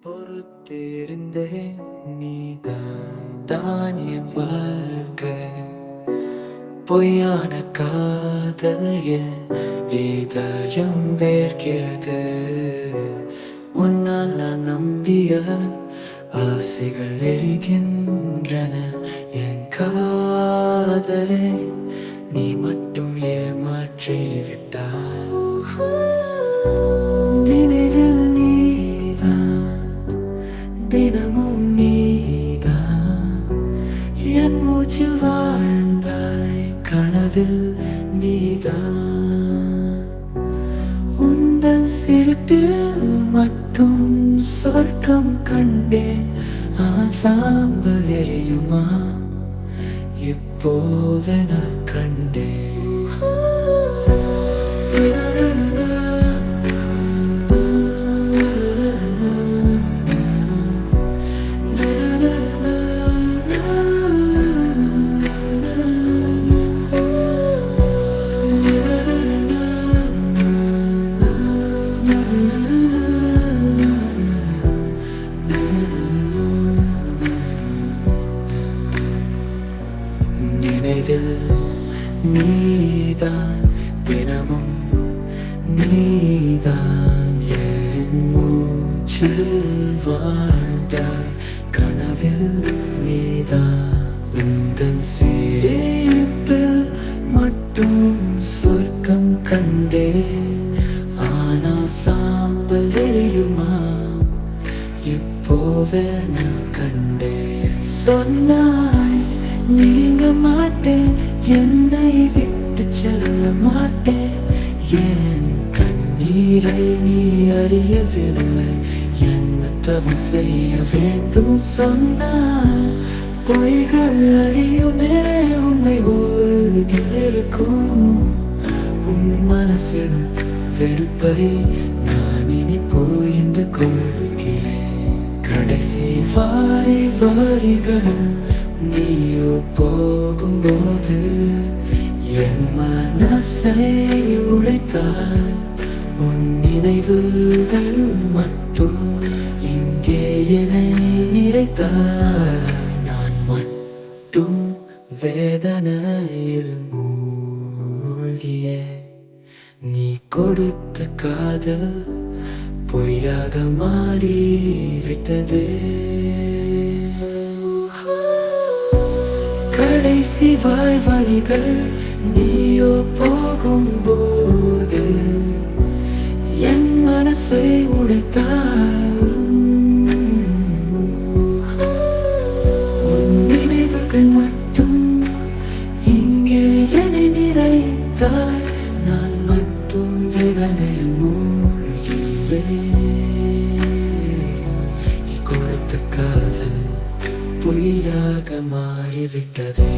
பொறுத்திருந்தேன் நீதான் என் வாழ்க்கை. பொய்யான காதல் என் இதயம் வேர்க்கிறது. உன்னால் நான் நம்பிய ஆசைகள் எரிகின்றன. என் காதலே நீ மட்டும் ஏமாற்றி விட்டாய். நினைவில் நீதான், தினமும் நீதான், என் மூச்சில் வாழ்ந்தாய். கனவில் நீதான், உந்தன் சிரிப்பில் மட்டும் சொர்க்கம் கண்டேன். சாம்பல் எரியுமா இப்போது நான் கண்டேன். நினைவில் நீதான், தினமும் நீதான், என் மூச்சில் வாழ்ந்தாய். கனவில் நீதான், உந்தன் சிரிப்பில் மட்டும் சொர்க்கம் கண்டேன். ஆனால் சாம்பல் எரியுமா இப்போவே நான் கண்டேன். சொன்னாய் நீங்க மாட்டேன், என்னை விட்டு செல்ல மாட்டேன். என் கண்ணீரை நீ அறியவில்லை, என்ன தவம் செய்ய வேண்டும் சொன்னாய். பொய்கள் அழியுமே உன்னை உலகில் இருக்கும். உன் மனசில் வெறுப்பை நான் இனி புரிந்து கொள்கிறேன். கடைசி வரிகள் நீயோ போகும்போது என் மனசை உழைத்தாய். உன் நினைவுகள் மட்டும் இங்கே என்னை நிறைத்தாய். நான் மட்டும் வேதனையில் மூழ்கிய நீ கொடுத்த காதல் பொய்யாக மாறிவிட்டது. கடைசி வரிகள் நீயோ போகும்போது என் மனசை உடைத்தாய். உன் நினைவுகள் மட்டும் இங்கே என்னை நிறைத்தாய். நான் மட்டும் வேதனையில் மூழ்கினேன். நீ கொடுத்த காதல் பொய்யாக மாறிவிட்டதே.